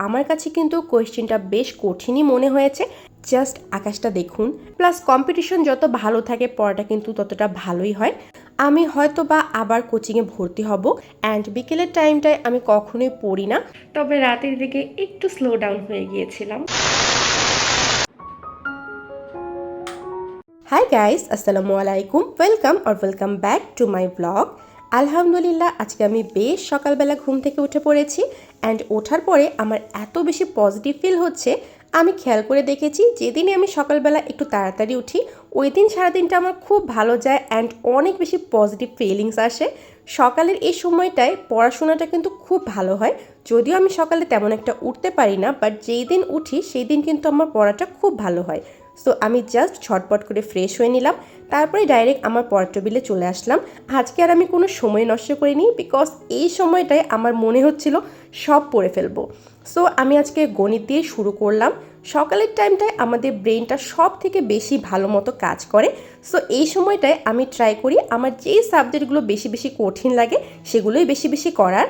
আমার কাছে কিন্তু কোয়েশ্চেনটা বেশ কঠিনই মনে হয়েছে। জাস্ট আকাশটা দেখুন। প্লাস কম্পিটিশন যত ভালো থাকে পড়াটা কিন্তু ততটা ভালোই হয়। আমি হয়তো বা আবার কোচিংয়ে ভর্তি হব অ্যান্ড বিকেলের টাইমটায় আমি কখনোই পড়ি না, তবে রাতের দিকে একটু স্লো ডাউন হয়ে গিয়েছিলাম। হাই গাইস, আসসালামু আলাইকুম, welcome back to my blog. আলহামদুলিল্লাহ, আজকে আমি বেশ সকালবেলা ঘুম থেকে উঠে পড়েছি অ্যান্ড ওঠার পরে আমার এত বেশি পজিটিভ ফিল হচ্ছে। আমি খেয়াল করে দেখেছি যেদিনই আমি সকালবেলা একটু তাড়াতাড়ি উঠি ওই দিন সারাদিনটা আমার খুব ভালো যায় অ্যান্ড অনেক বেশি পজিটিভ ফিলিংস আসে। সকালের এই সময়টায় পড়াশোনাটা কিন্তু খুব ভালো হয়। যদিও আমি সকালে তেমন একটা উঠতে পারি না, বাট যেই দিন উঠি সেই দিন কিন্তু আমার পড়াটা খুব ভালো হয়। সো আমি জাস্ট ঝটপট করে ফ্রেশ হয়ে নিলাম, তারপরে ডাইরেক্ট আমার পড়ার টেবিলে চলে আসলাম। আজকে আর আমি কোনো সময় নষ্ট করিনি, বিকজ এই সময়টায় আমার মনে হচ্ছিল সব পড়ে ফেলবো। সো আমি আজকে গণিত দিয়ে শুরু করলাম। সকালের টাইমটায় আমাদের ব্রেনটা সব থেকে বেশি ভালো মতো কাজ করে। সো এই সময়টায় আমি ট্রাই করি আমার যেই সাবজেক্টগুলো বেশি বেশি কঠিন লাগে সেগুলোই বেশি বেশি করার।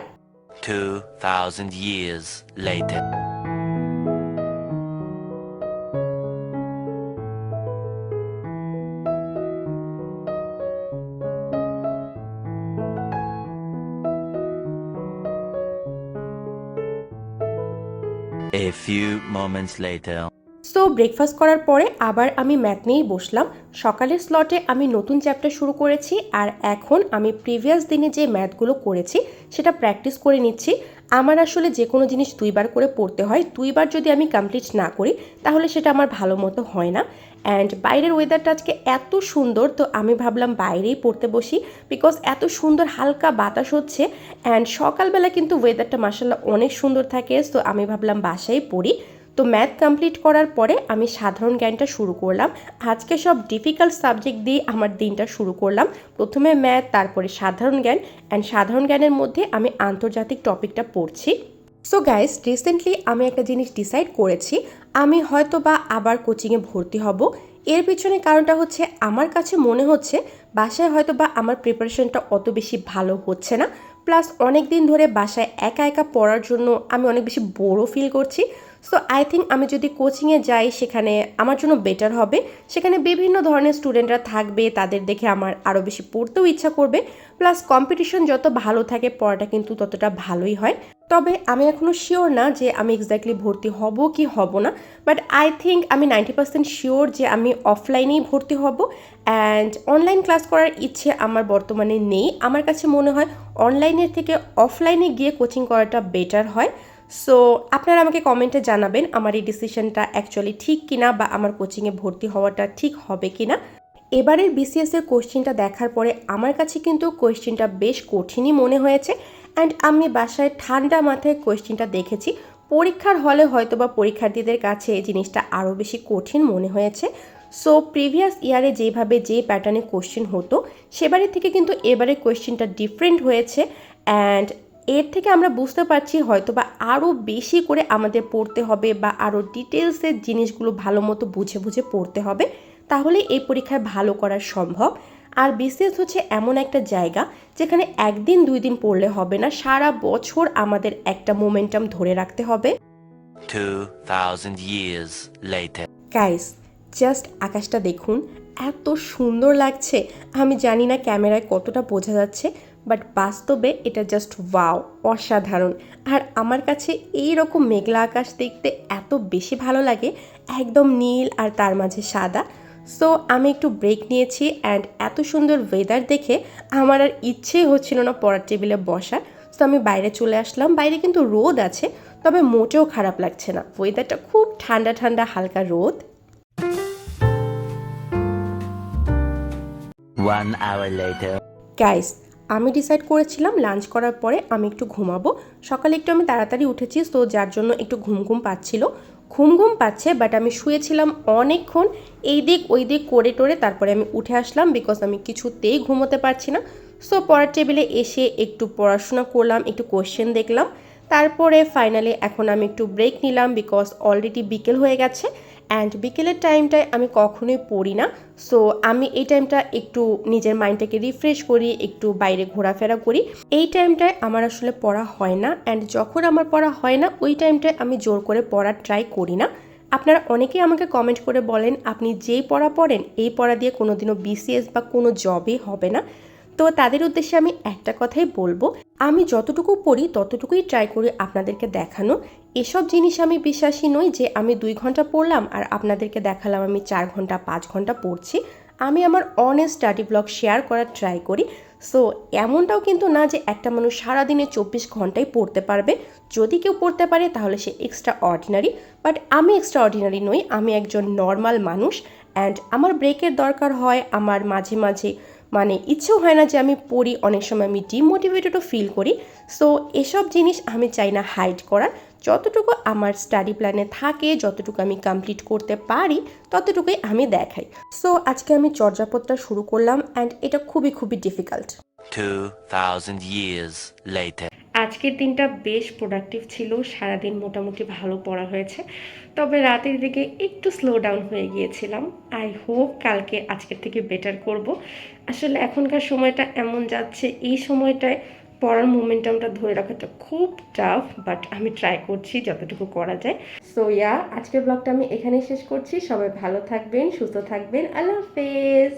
2000 years later. A few moments later. So breakfast করার পরে আবার আমি ম্যাথ নিয়েই বসলাম। সকালের স্লটে আমি নতুন চ্যাপ্টার শুরু করেছি আর এখন আমি প্রিভিয়াস দিনে যে ম্যাথগুলো করেছি সেটা প্র্যাকটিস করে নিচ্ছি। আমার আসলে যে কোনো জিনিস দুইবার করে পড়তে হয়, দুইবার যদি আমি কমপ্লিট না করি তাহলে সেটা আমার ভালো মতো হয় না। অ্যান্ড বাইরের ওয়েদারটা আজকে এত সুন্দর, তো আমি ভাবলাম বাইরেই পড়তে বসি, বিকজ এত সুন্দর হালকা বাতাস হচ্ছে অ্যান্ড সকালবেলা কিন্তু ওয়েদারটা মাশাআল্লাহ অনেক সুন্দর থাকে। সো আমি ভাবলাম বাসায় পড়ি। তো ম্যাথ কমপ্লিট করার পরে আমি সাধারণ জ্ঞানটা শুরু করলাম। আজকে সব ডিফিকাল্ট সাবজেক্ট দিয়ে আমার দিনটা শুরু করলাম। প্রথমে ম্যাথ, তারপরে সাধারণ জ্ঞান অ্যান্ড সাধারণ জ্ঞানের মধ্যে আমি আন্তর্জাতিক টপিকটা পড়ছি। সো গাইস, রিসেন্টলি আমি একটা জিনিস ডিসাইড করেছি, আমি হয়তো বা আবার কোচিংয়ে ভর্তি হব। এর পিছনে কারণটা হচ্ছে আমার কাছে মনে হচ্ছে বাসায় হয়তো বা আমার প্রিপারেশনটা অত বেশি ভালো হচ্ছে না। প্লাস অনেক দিন ধরে বাসায় একা একা পড়ার জন্য আমি অনেক বেশি বোরও ফিল করছি। সো আই থিঙ্ক আমি যদি কোচিংয়ে যাই সেখানে আমার জন্য বেটার হবে। সেখানে বিভিন্ন ধরনের স্টুডেন্টরা থাকবে, তাদের দেখে আমার আরও বেশি পড়তেও ইচ্ছা করবে। প্লাস কম্পিটিশন যত ভালো থাকে পড়াটা কিন্তু ততটা ভালোই হয়। তবে আমি এখনও শিওর না যে আমি এক্স্যাক্টলি ভর্তি হব কি হব না, বাট আই থিঙ্ক আমি 90% শিওর যে আমি অফলাইনেই ভর্তি হব। অ্যান্ড অনলাইন ক্লাস করার ইচ্ছে আমার বর্তমানে নেই। আমার কাছে মনে হয় অনলাইনের থেকে অফলাইনে গিয়ে কোচিং করাটা বেটার হয়। সো আপনারা আমাকে কমেন্টে জানাবেন আমার এই ডিসিশনটা অ্যাকচুয়ালি ঠিক কিনা, বা আমার কোচিংয়ে ভর্তি হওয়াটা ঠিক হবে কিনা। এবারের বিসিএসের কোশ্চেনটা দেখার পরে আমার কাছে কিন্তু কোশ্চেনটা বেশ কঠিনই মনে হয়েছে অ্যান্ড আমি বাসায় ঠান্ডা মাথায় কোশ্চেনটা দেখেছি। পরীক্ষার হলে হয়তো বা পরীক্ষার্থীদের কাছে এই জিনিসটা আরও বেশি কঠিন মনে হয়েছে। সো প্রিভিয়াস ইয়ারে যেভাবে যে প্যাটার্নে কোশ্চেন হতো সেবারের থেকে কিন্তু এবারে কোশ্চেনটা ডিফারেন্ট হয়েছে অ্যান্ড এর থেকে আমরা বুঝতে পারছি হয়তো বা আরও বেশি করে আমাদের পড়তে হবে বা আরও ডিটেলসের জিনিসগুলো ভালো মতো বুঝে বুঝে পড়তে হবে, তাহলে এই পরীক্ষায় ভালো করা সম্ভব। আর বিসিএস হচ্ছে এমন একটা জায়গা যেখানে একদিন দুই দিন পড়লে হবে না, সারা বছর আমাদের একটা মোমেন্টাম ধরে রাখতে হবে। 2000 years later. গাইস, জাস্ট আকাশটা দেখুন, এত সুন্দর লাগছে। আমি জানি না ক্যামেরায় কতটা বোঝা যাচ্ছে, বাট বাস্তবে এটা জাস্ট ওয়াও, অসাধারণ। আর আমার কাছে এই রকম মেঘলা আকাশ দেখতে এত বেশি ভালো লাগে, একদম নীল আর তার মাঝে সাদা। সো আমি একটু ব্রেক নিয়েছি অ্যান্ড এত সুন্দর ওয়েদার দেখে আমার আর ইচ্ছেই হচ্ছিল না পড়ার টেবিলে বসার। সো আমি বাইরে চলে আসলাম। বাইরে কিন্তু রোদ আছে, তবে মোটেও খারাপ লাগছে না, ওয়েদারটা খুব ঠান্ডা ঠান্ডা, হালকা রোদ। 1 hour later. গাইস, আমি ডিসাইড করেছিলাম লাঞ্চ করার পরে আমি একটু ঘুমাবো। সকালে একটু আমি তাড়াতাড়ি উঠেছি, তো যার জন্য একটু ঘুম ঘুম পাচ্ছে, বাট আমি শুয়েছিলাম অনেকক্ষণ, এই দিক ওই দিক করে টোরে তারপরে আমি উঠে আসলাম, বিকজ আমি কিছুতেই ঘুমোতে পারছি না। সো পড়ার টেবিলে এসে একটু পড়াশোনা করলাম, একটু কোশ্চেন দেখলাম, তারপরে ফাইনালি এখন আমি একটু ব্রেক নিলাম, বিকজ অলরেডি বিকেল হয়ে গেছে অ্যান্ড বিকেলের টাইমটায় আমি কখনোই পড়ি না। সো আমি এই টাইমটা একটু নিজের মাইন্ডটাকে রিফ্রেশ করি, একটু বাইরে ঘোরাফেরা করি। এই টাইমটায় আমার আসলে পড়া হয় না, অ্যান্ড যখন আমার পড়া হয় না ওই টাইমটায় আমি জোর করে পড়ার ট্রাই করি না। আপনারা অনেকেই আমাকে কমেন্ট করে বলেন আপনি যেই পড়া পড়েন এই পড়া দিয়ে কোনোদিনও বিসিএস বা কোনো জবই হবে না। তো তাদের উদ্দেশ্যে আমি একটা কথাই বলবো, আমি যতটুকু পড়ি ততটুকুই ট্রাই করি আপনাদেরকে দেখানো। এসব জিনিস আমি বিশ্বাসী নই যে আমি 2 ঘন্টা পড়লাম আর আপনাদেরকে দেখালাম আমি 4 ঘন্টা 5 ঘন্টা পড়ছি। আমি আমার অনেস্ট স্টাডি ব্লগ শেয়ার করার ট্রাই করি। সো এমনটাও কিন্তু না যে একটা মানুষ সারাদিনে 24 ঘন্টাই পড়তে পারবে। যদি কেউ পড়তে পারে তাহলে সে এক্সট্রা অর্ডিনারি, বাট আমি এক্সট্রা অর্ডিনারি নই, আমি একজন নর্মাল মানুষ। অ্যান্ড আমার ব্রেকের দরকার হয়, আমার মাঝে মাঝে ইচ্ছেও হয় না যে আমি পড়ি, অনেক সময় আমি ডিমোটিভেটেডও ফিল করি। সো এসব জিনিস আমি চাই না হাইড করার। যতটুকু আমার স্টাডি প্ল্যানে থাকে, যতটুকু আমি কমপ্লিট করতে পারি ততটুকুই আমি দেখাই। সো আজকে আমি চর্যাপদটা শুরু করলাম অ্যান্ড এটা খুবই খুবই ডিফিকাল্ট। 2000 years later. আজকের দিনটা বেশ প্রোডাক্টিভ ছিল, সারাদিন মোটামুটি ভালো পড়া হয়েছে, তবে রাতের দিকে একটু স্লো ডাউন হয়ে গিয়েছিলাম। আই হোপ কালকে আজকের থেকে বেটার করব। আসলে এখনকার সময়টা এমন যাচ্ছে, এই সময়টায় পড়ার মোমেন্টামটা ধরে রাখাটা খুব টাফ, বাট আমি ট্রাই করছি যতটুকু করা যায়। সো আজকের ব্লগটা আমি এখানেই শেষ করছি। সবাই ভালো থাকবেন, সুস্থ থাকবেন, আল্লাহ হাফেজ।